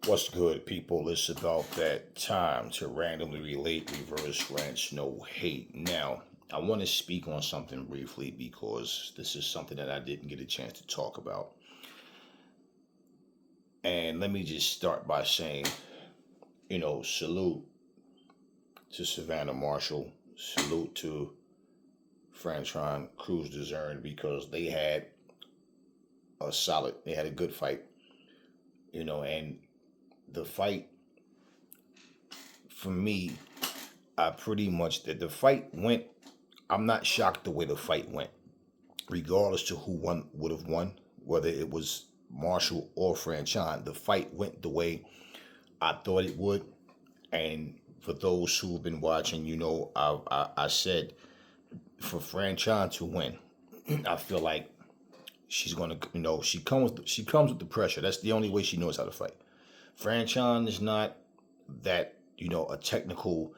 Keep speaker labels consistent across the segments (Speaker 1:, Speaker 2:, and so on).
Speaker 1: What's good, people? It's about that time to randomly relate, reverse rants, no hate. Now, I want to speak on something briefly because this is something that I didn't get a chance to talk about. And let me just start by saying, salute to Savanah Marshall, salute to Franchon Cruz Dezern because they had a good fight, and the fight for me, I pretty much that the fight went. I'm not shocked the way the fight went, regardless to who won would have won, whether it was Marshall or Franchon. The fight went the way I thought it would, and for those who have been watching, I said for Franchon to win, I feel like she's gonna, she comes with the pressure. That's the only way she knows how to fight. Franchon is not that a technical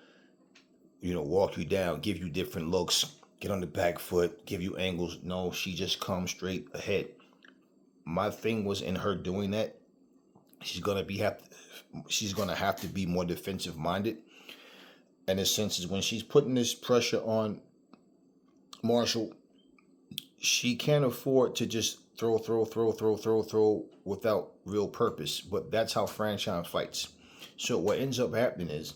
Speaker 1: walk you down, give you different looks, get on the back foot, give you angles. No, she just comes straight ahead. My thing was in her doing that, she's gonna be have she's gonna have to be more defensive minded. And in a sense is when she's putting this pressure on Marshall, she can't afford to just throw without real purpose. But that's how Franchon fights. So what ends up happening is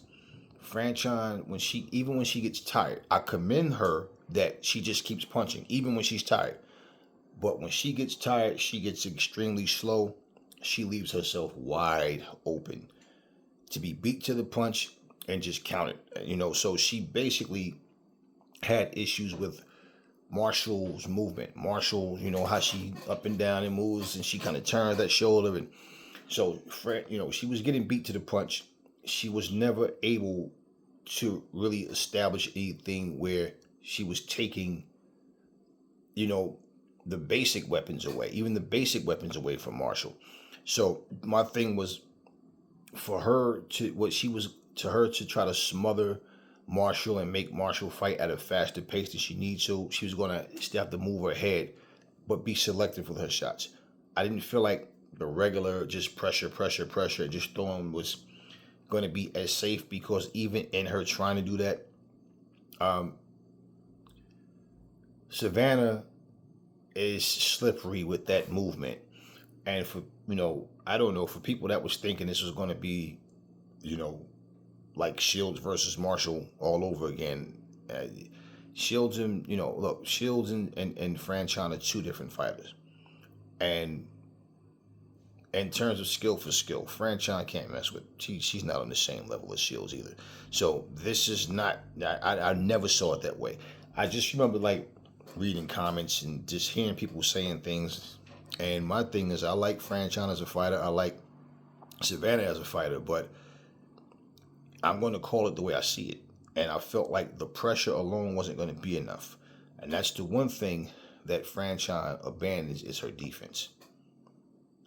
Speaker 1: Franchon, when she gets tired, I commend her that she just keeps punching, even when she's tired. But when she gets tired, she gets extremely slow. She leaves herself wide open to be beat to the punch and just count it. So she basically had issues with Marshall's movement. Marshall, how she up and down and moves and she kind of turns that shoulder. And so, she was getting beat to the punch. She was never able to really establish anything where she was taking, the basic weapons away, even the basic weapons away from Marshall. So my thing was for her to try to smother Marshall and make Marshall fight at a faster pace than she needs to. She was gonna still have to move her head, but be selective with her shots. I didn't feel like the regular just pressure, and just throwing was going to be as safe because even in her trying to do that, um, Savanah is slippery with that movement. And for I don't know, for people that was thinking this was going to be, you know, like Shields versus Marshall all over again. Shields and look, Shields and Franchon are two different fighters, and in terms of skill for skill, Franchon can't mess with. She's not on the same level as Shields either. So this is not. I never saw it that way. I just remember like reading comments and just hearing people saying things. And my thing is, I like Franchon as a fighter. I like Savanah as a fighter, but I'm going to call it the way I see it. And I felt like the pressure alone wasn't going to be enough. And that's the one thing that Franchon abandons is her defense.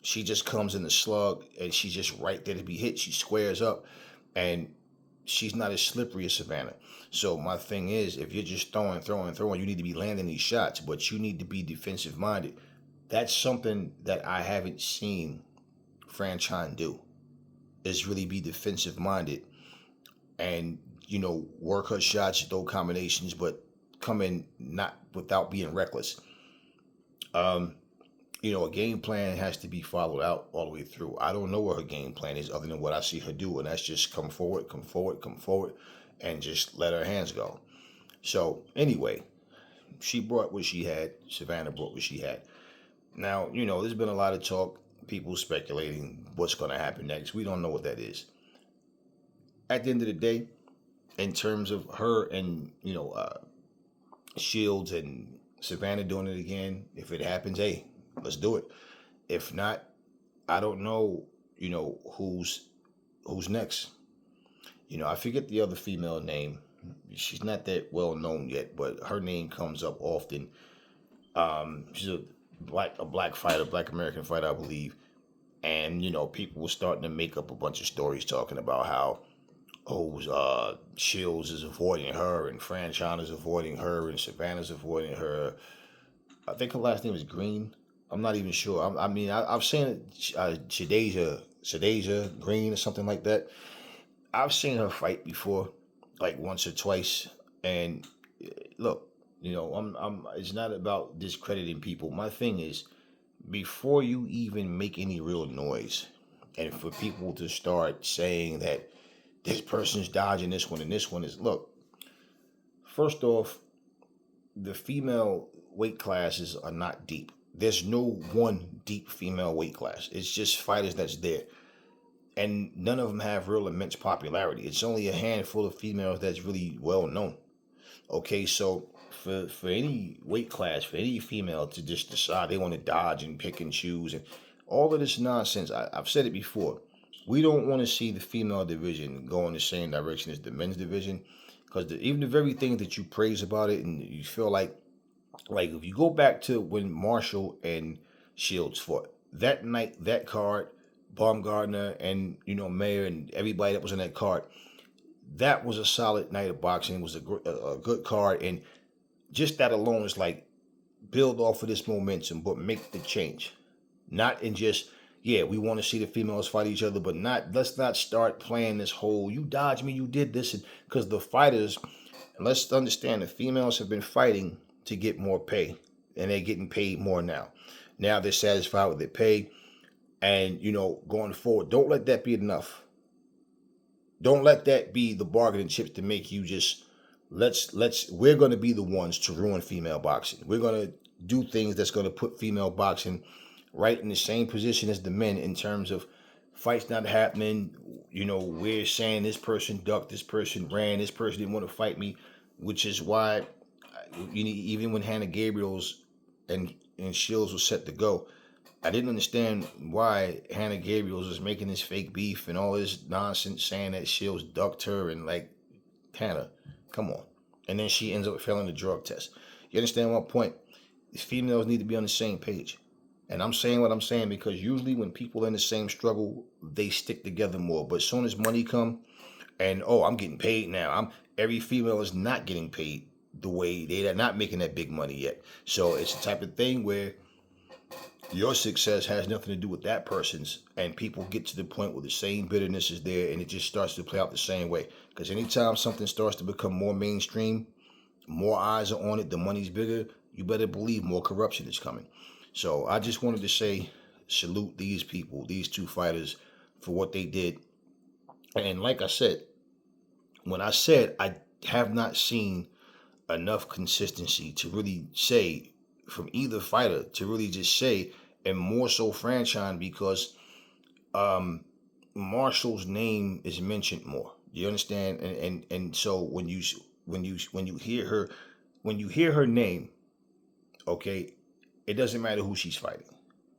Speaker 1: She just comes in the slug and she's just right there to be hit. She squares up and she's not as slippery as Savanah. So my thing is, if you're just throwing, you need to be landing these shots, but you need to be defensive minded. That's something that I haven't seen Franchon do, is really be defensive minded and, work her shots, throw combinations, but come in not without being reckless. A game plan has to be followed out all the way through. I don't know what her game plan is other than what I see her do, and that's just come forward, and just let her hands go. So anyway, she brought what she had. Savanah brought what she had. Now, there's been a lot of talk, people speculating what's going to happen next. We don't know what that is. At the end of the day, in terms of her and, Shields and Savanah doing it again, if it happens, hey, let's do it. If not, I don't know, who's next. I forget the other female name. She's not that well known yet, but her name comes up often. She's a black fighter, black American fighter, I believe. And, people were starting to make up a bunch of stories talking about how, Shields is avoiding her and Franchon is avoiding her and Savannah's avoiding her. I think her last name is Green. I'm not even sure. I mean, I've seen it, Shadeja Green or something like that. I've seen her fight before, like once or twice. And look, it's not about discrediting people. My thing is, before you even make any real noise, and for people to start saying that this person's dodging this one and this one is, look, first off, the female weight classes are not deep. There's no one deep female weight class. It's just fighters that's there. And none of them have real immense popularity. It's only a handful of females that's really well known. Okay, so for any weight class, for any female to just decide they want to dodge and pick and choose and all of this nonsense, I've said it before. We don't want to see the female division go in the same direction as the men's division, because even the very things that you praise about it and you feel like if you go back to when Marshall and Shields fought that night, that card, Baumgartner and Mayer and everybody that was in that card, that was a solid night of boxing. It was a good card, and just that alone is like build off of this momentum, but make the change. Not in just, yeah, we want to see the females fight each other, but let's not start playing this whole you dodged me, you did this, because the fighters, and let's understand the females have been fighting to get more pay, and they're getting paid more now. Now they're satisfied with their pay, and going forward, don't let that be enough. Don't let that be the bargaining chips to make you just we're going to be the ones to ruin female boxing. We're going to do things that's going to put female boxing right in the same position as the men in terms of fights not happening. We're saying this person ducked, this person ran, this person didn't want to fight me, which is why even when Hannah Gabriel's and Shields was set to go, I didn't understand why Hannah Gabriels was making this fake beef and all this nonsense saying that Shields ducked her and like, Hannah, come on. And then she ends up failing the drug test. You understand my point? These females need to be on the same page. And I'm saying what I'm saying because usually when people are in the same struggle, they stick together more. But as soon as money come and, oh, I'm getting paid now. Every female is not getting paid the way they're not making that big money yet. So it's the type of thing where your success has nothing to do with that person's, and people get to the point where the same bitterness is there, and it just starts to play out the same way. Because anytime something starts to become more mainstream, more eyes are on it, the money's bigger, you better believe more corruption is coming. So I just wanted to say, salute these people, these two fighters, for what they did. And like I said, when I said I have not seen enough consistency to really say from either fighter to really just say, and more so Franchon because Marshall's name is mentioned more. You understand? And so when you hear her name, okay, it doesn't matter who she's fighting.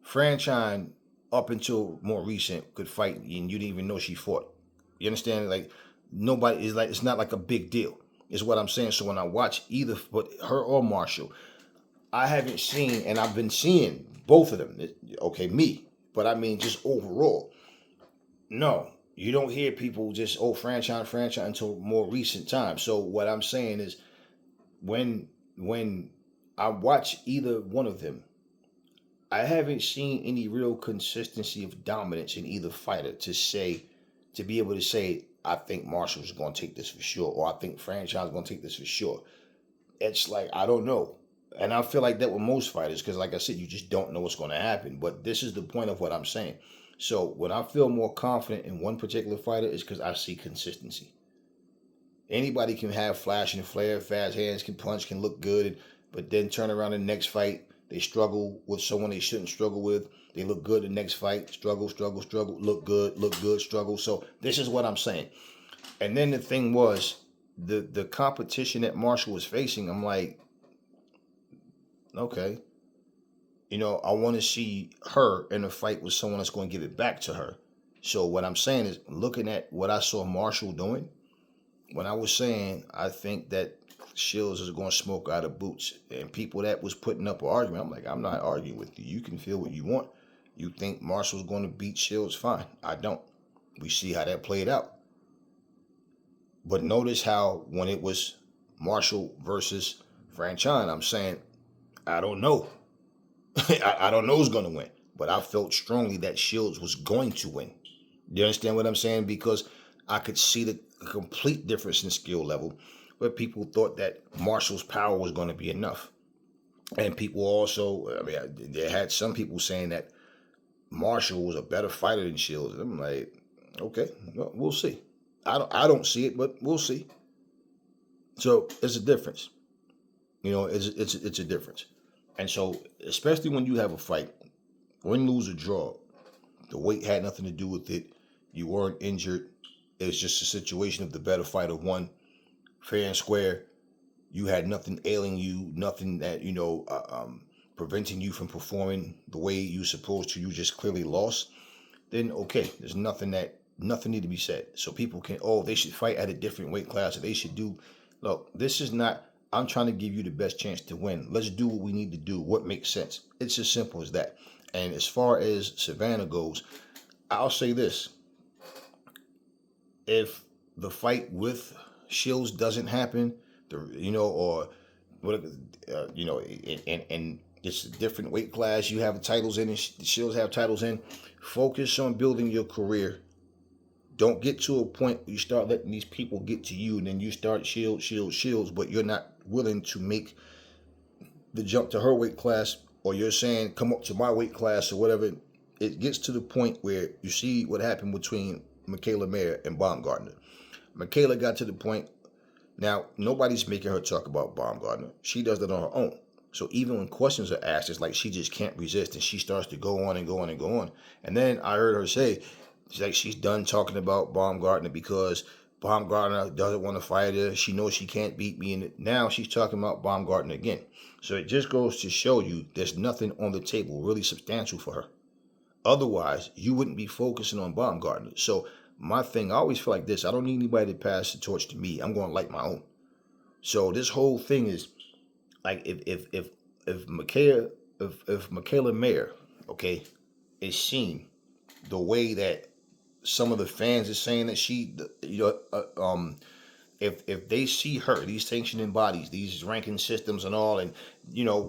Speaker 1: Franchon, up until more recent, could fight and you didn't even know she fought. You understand? Like nobody is like it's not like a big deal. Is what I'm saying. So when I watch either but her or Marshall, I haven't seen, and I've been seeing both of them. Okay, me, but I mean just overall. No, you don't hear people just Franchon until more recent times. So what I'm saying is, when I watch either one of them, I haven't seen any real consistency of dominance in either fighter to be able to say I think Marshall's going to take this for sure, or I think Franchon's going to take this for sure. It's like I don't know. And I feel like that with most fighters because, like I said, you just don't know what's going to happen. But this is the point of what I'm saying. So when I feel more confident in one particular fighter is because I see consistency. Anybody can have flash and flare, fast hands, can punch, can look good, but then turn around in the next fight, they struggle with someone they shouldn't struggle with. They look good in the next fight, struggle, look good, struggle. So this is what I'm saying. And then the thing was, the competition that Marshall was facing, I'm like, okay, I want to see her in a fight with someone that's going to give it back to her. So what I'm saying is, looking at what I saw Marshall doing, when I was saying I think that Shields is going to smoke out of boots, and people that was putting up an argument, I'm like, I'm not arguing with you. You can feel what you want. You think Marshall's going to beat Shields? Fine. I don't. We see how that played out. But notice how when it was Marshall versus Franchon, I'm saying, I don't know. I don't know who's going to win, but I felt strongly that Shields was going to win. You understand what I'm saying? Because I could see the complete difference in skill level, where people thought that Marshall's power was going to be enough. And people also, I mean, they had some people saying that Marshall was a better fighter than Shields. And I'm like, okay, well, we'll see. I don't see it, but we'll see. So it's a difference. It's a difference. And so, especially when you have a fight, win, lose, or draw, the weight had nothing to do with it. You weren't injured. It was just a situation of the better fighter won, fair and square. You had nothing ailing you, nothing that preventing you from performing the way you supposed to. You just clearly lost. Then okay, there's nothing need to be said. So people can, they should fight at a different weight class, or they should do. Look, this is not. I'm trying to give you the best chance to win. Let's do what we need to do. What makes sense? It's as simple as that. And as far as Savanah goes, I'll say this: if the fight with Shields doesn't happen, or what, and it's a different weight class. You have titles in, and Shields have titles in. Focus on building your career. Don't get to a point where you start letting these people get to you, and then you start Shields, but you're not willing to make the jump to her weight class, or you're saying come up to my weight class or whatever. It gets to the point where you see what happened between Michaela Mayer and Baumgartner. Michaela got to the point. Now, nobody's making her talk about Baumgartner. She does that on her own. So even when questions are asked, it's like she just can't resist, and she starts to go on and go on and go on. And then I heard her say, she's done talking about Baumgartner because Baumgartner doesn't want to fight her. She knows she can't beat me. And now she's talking about Baumgartner again. So it just goes to show you there's nothing on the table really substantial for her. Otherwise, you wouldn't be focusing on Baumgartner. So my thing, I always feel like this. I don't need anybody to pass the torch to me. I'm going to light my own. So this whole thing is like if Michaela Mayer, okay, is seen the way that some of the fans are saying that she, if they see her, these sanctioning bodies, these ranking systems and all, and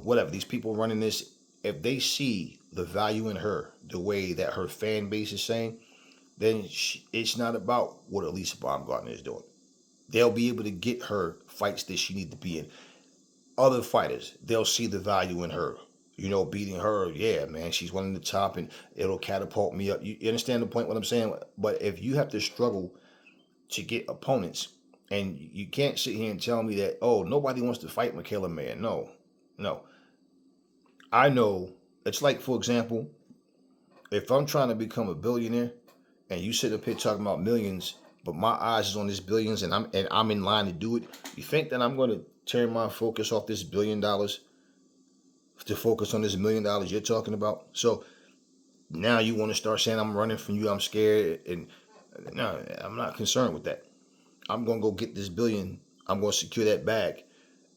Speaker 1: whatever, these people running this, if they see the value in her the way that her fan base is saying, then it's not about what Elisa Baumgartner is doing. They'll be able to get her fights that she needs to be in. Other fighters, they'll see the value in her. Beating her, yeah, man, she's one of the top, and it'll catapult me up. You understand the point, what I'm saying? But if you have to struggle to get opponents, and you can't sit here and tell me that, nobody wants to fight Michaela Mayer. No. I know, it's like, for example, if I'm trying to become a billionaire, and you sit up here talking about millions, but my eyes is on this billions, and I'm in line to do it, you think that I'm going to turn my focus off this $1 billion to focus on this $1 million you're talking about? So now you want to start saying I'm running from you, I'm scared, and no, I'm not concerned with that. I'm going to go get this billion. I'm going to secure that bag.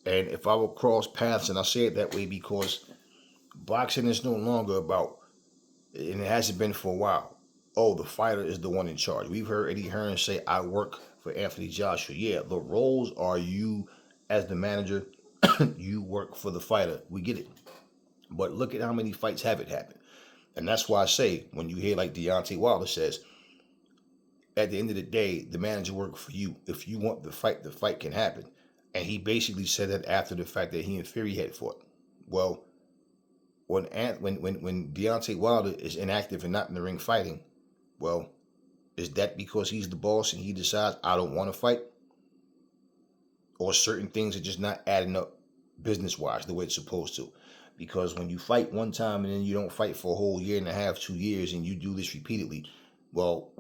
Speaker 1: And if I will cross paths, and I say it that way because boxing is no longer about, and it hasn't been for a while, the fighter is the one in charge. We've heard Eddie Hearn say, I work for Anthony Joshua. Yeah, the roles are you as the manager, you work for the fighter. We get it. But look at how many fights haven't happened. And that's why I say, when you hear like Deontay Wilder says, at the end of the day, the manager works for you. If you want the fight can happen. And he basically said that after the fact that he and Fury had fought. Well, when Deontay Wilder is inactive and not in the ring fighting, well, is that because he's the boss and he decides I don't want to fight? Or certain things are just not adding up business-wise the way it's supposed to? Because when you fight one time and then you don't fight for a whole year and a half, 2 years, and you do this repeatedly, well,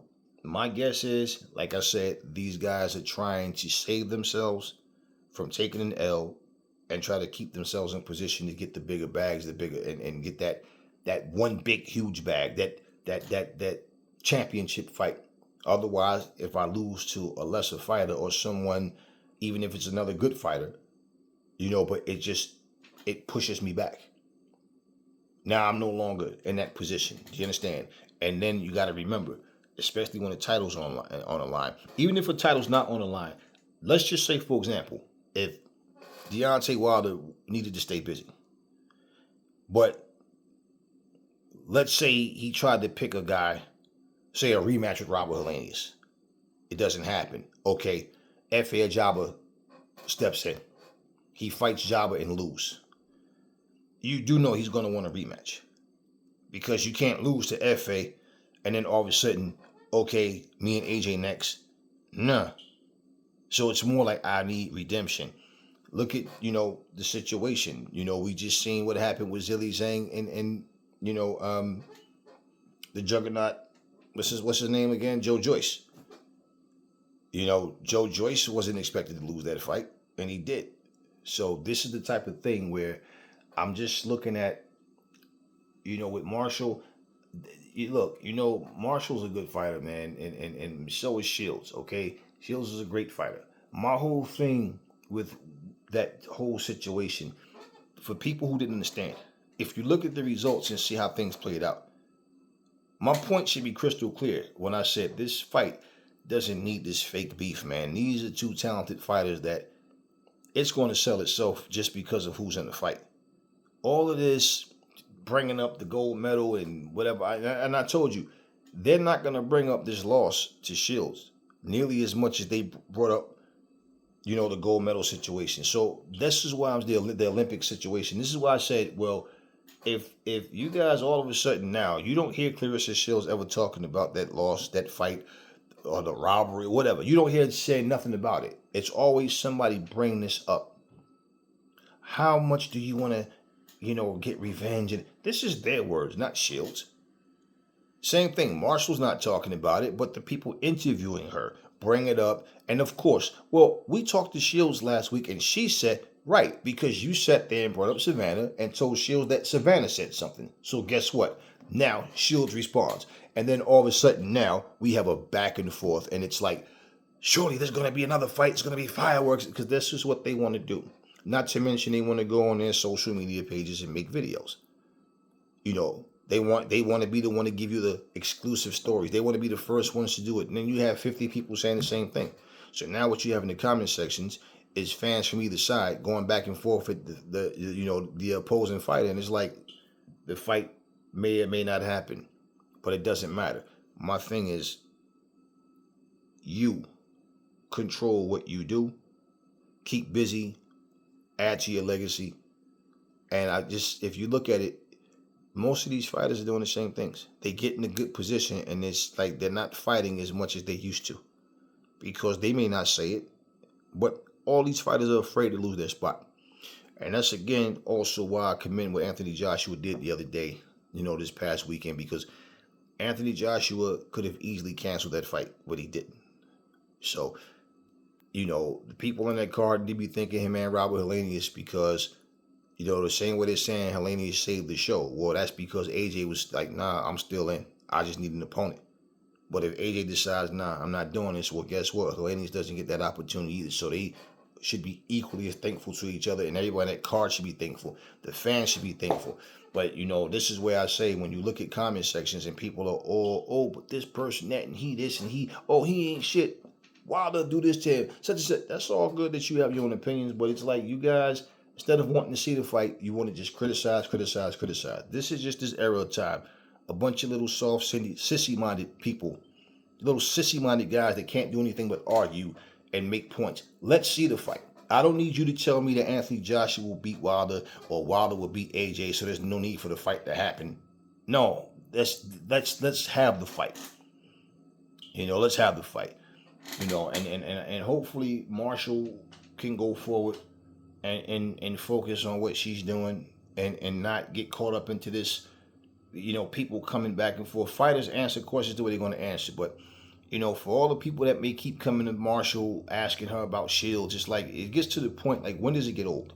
Speaker 1: my guess is, like I said, these guys are trying to save themselves from taking an L and try to keep themselves in position to get the bigger bags, and get that one big huge bag, that championship fight. Otherwise, if I lose to a lesser fighter or someone, even if it's another good fighter, but it pushes me back. Now I'm no longer in that position. Do you understand? And then you got to remember, especially when the title's on the line. Even if a title's not on the line, let's just say, for example, if Deontay Wilder needed to stay busy, but let's say he tried to pick a guy, say a rematch with Robert Helenius. It doesn't happen. Okay, F.A. Ajagba steps in. He fights Jabba and lose. You do know he's going to want a rematch. Because you can't lose to F.A. and then all of a sudden, okay, me and AJ next. Nah. So it's more like I need redemption. Look at, the situation. We just seen what happened with Zilly Zhang and the juggernaut. What's his name again? Joe Joyce. Joe Joyce wasn't expected to lose that fight, and he did. So this is the type of thing where I'm just looking at, with Marshall. Look, Marshall's a good fighter, man, and so is Shields, okay? Shields is a great fighter. My whole thing with that whole situation, for people who didn't understand, if you look at the results and see how things played out, my point should be crystal clear when I said this fight doesn't need this fake beef, man. These are two talented fighters that it's going to sell itself just because of who's in the fight. All of this bringing up the gold medal and whatever, and I told you, they're not going to bring up this loss to Shields nearly as much as they brought up, the gold medal situation. So this is why I'm the Olympic situation. This is why I said, well, if you guys all of a sudden now, you don't hear Clarissa Shields ever talking about that loss, that fight, or the robbery, whatever. You don't hear her say nothing about it. It's always somebody bring this up. How much do you want to, get revenge? And this is their words, not Shields. Same thing. Marshall's not talking about it, but the people interviewing her bring it up. And of course, well, we talked to Shields last week, and she said, right, because you sat there and brought up Savanah and told Shields that Savanah said something. So guess what? Now Shields responds. And then all of a sudden now we have a back and forth, and it's like, surely there's going to be another fight. It's going to be fireworks, because this is what they want to do. Not to mention they want to go on their social media pages and make videos. They want to be the one to give you the exclusive stories. They want to be the first ones to do it. And then you have 50 people saying the same thing. So now what you have in the comment sections is fans from either side going back and forth with the opposing fighter, and it's like the fight may or may not happen, but it doesn't matter. My thing is, you control what you do, keep busy, add to your legacy, and if you look at it, most of these fighters are doing the same things. They get in a good position, and it's like they're not fighting as much as they used to, because they may not say it, but all these fighters are afraid to lose their spot. And that's, again, also why I commend what Anthony Joshua did the other day, this past weekend, because Anthony Joshua could have easily canceled that fight, but he didn't. So, the people on that card did be thinking him and Robert Helenius, because, the same way they're saying Helenius saved the show. Well, that's because AJ was like, nah, I'm still in. I just need an opponent. But if AJ decides, nah, I'm not doing this, well, guess what? Helenius doesn't get that opportunity either. So they should be equally as thankful to each other, and everybody on that card should be thankful. The fans should be thankful. But, this is where I say, when you look at comment sections and people are all, but this person, that, and he, this, and he, he ain't shit. Wilder do this to him, such and such. That's all good that you have your own opinions, but it's like you guys, instead of wanting to see the fight, you want to just criticize. This is just this era of time. A bunch of little soft, sissy-minded people, little sissy-minded guys that can't do anything but argue and make points. Let's see the fight. I don't need you to tell me that Anthony Joshua will beat Wilder or Wilder will beat AJ, so there's no need for the fight to happen. No, let's have the fight. Let's have the fight. And hopefully Marshall can go forward and focus on what she's doing and not get caught up into this, people coming back and forth. Fighters answer questions the way they're going to answer, but for all the people that may keep coming to Marshall asking her about Shields, it's like it gets to the point, like, when does it get old?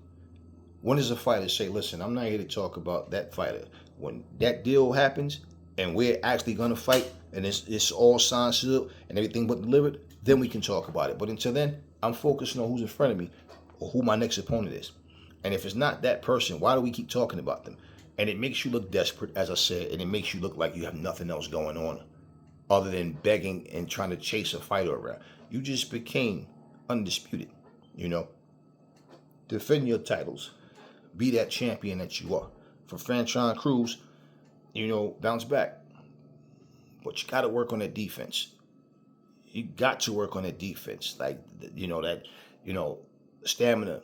Speaker 1: When does a fighter say, listen, I'm not here to talk about that fighter. When that deal happens and we're actually going to fight and it's all signed, sealed, and everything but delivered, then we can talk about it. But until then, I'm focusing on who's in front of me or who my next opponent is. And if it's not that person, why do we keep talking about them? And it makes you look desperate, as I said, and it makes you look like you have nothing else going on other than begging and trying to chase a fighter around. You just became undisputed, Defend your titles. Be that champion that you are. For Franchon Cruz, bounce back. But you got to work on that defense. You got to work on that defense. Like, that, you know, stamina,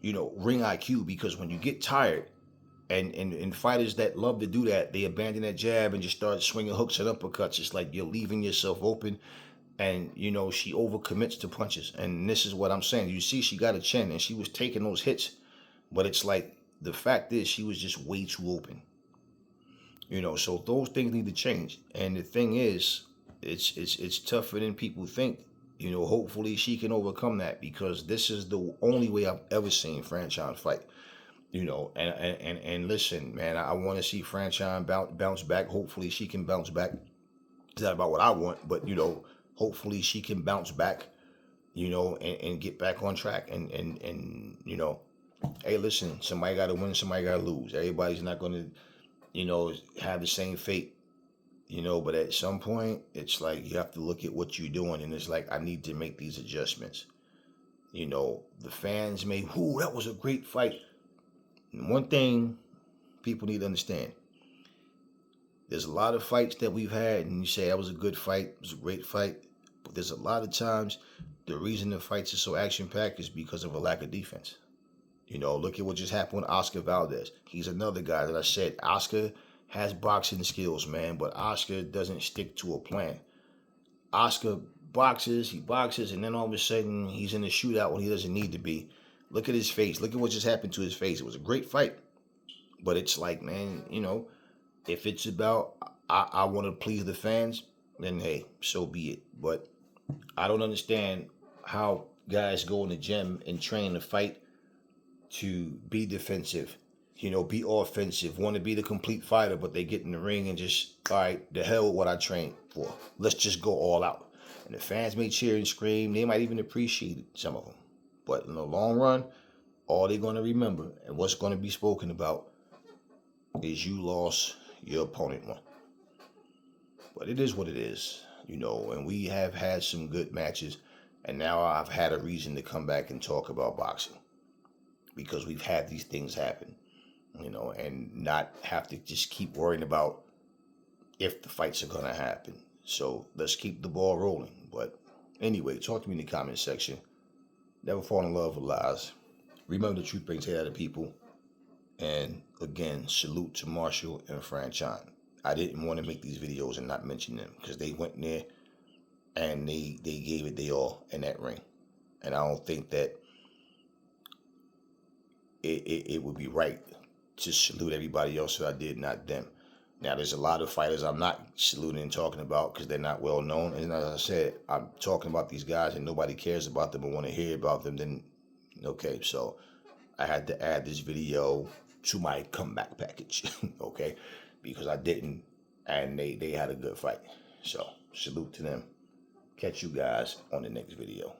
Speaker 1: ring IQ, because when you get tired, and fighters that love to do that, they abandon that jab and just start swinging hooks and uppercuts. It's like you're leaving yourself open. And, she overcommits to punches. And this is what I'm saying. You see, she got a chin and she was taking those hits. But it's like, the fact is, she was just way too open. So those things need to change. And the thing is, it's tougher than people think. Hopefully she can overcome that, because this is the only way I've ever seen Franchon fight. And listen, man, I want to see Franchon bounce back. Hopefully she can bounce back. It's not about what I want, but hopefully she can bounce back, and get back on track. And hey, listen, somebody got to win, somebody got to lose. Everybody's not going to, have the same fate. But at some point, it's like you have to look at what you're doing, and it's like, I need to make these adjustments. The fans may, "Ooh, that was a great fight." And one thing people need to understand: there's a lot of fights that we've had, and you say that was a good fight, it was a great fight, but there's a lot of times the reason the fights are so action-packed is because of a lack of defense. Look at what just happened with Oscar Valdez. He's another guy that I said, Oscar has boxing skills, man, but Oscar doesn't stick to a plan. Oscar he boxes, and then all of a sudden he's in a shootout when he doesn't need to be. Look at his face. Look at what just happened to his face. It was a great fight, but it's like, man, if it's about I want to please the fans, then hey, so be it. But I don't understand how guys go in the gym and train to fight, to be defensive, be offensive, want to be the complete fighter, but they get in the ring and just, all right, the hell with what I trained for. Let's just go all out. And the fans may cheer and scream. They might even appreciate it, some of them. But in the long run, all they're going to remember and what's going to be spoken about is you lost, your opponent won. But it is what it is, and we have had some good matches, and now I've had a reason to come back and talk about boxing, because we've had these things happen, and not have to just keep worrying about if the fights are going to happen. So let's keep the ball rolling. But anyway, talk to me in the comment section. Never fall in love with lies. Remember, the truth brings hate out of people. And again, salute to Marshall and Franchon. I didn't want to make these videos and not mention them, because they went in there and they gave it their all in that ring. And I don't think that it would be right to salute everybody else that I did, not them. Now, there's a lot of fighters I'm not saluting and talking about because they're not well known. And as I said, I'm talking about these guys and nobody cares about them and want to hear about them. Then, okay, so I had to add this video to my comeback package, okay, because I didn't, and they had a good fight. So salute to them. Catch you guys on the next video.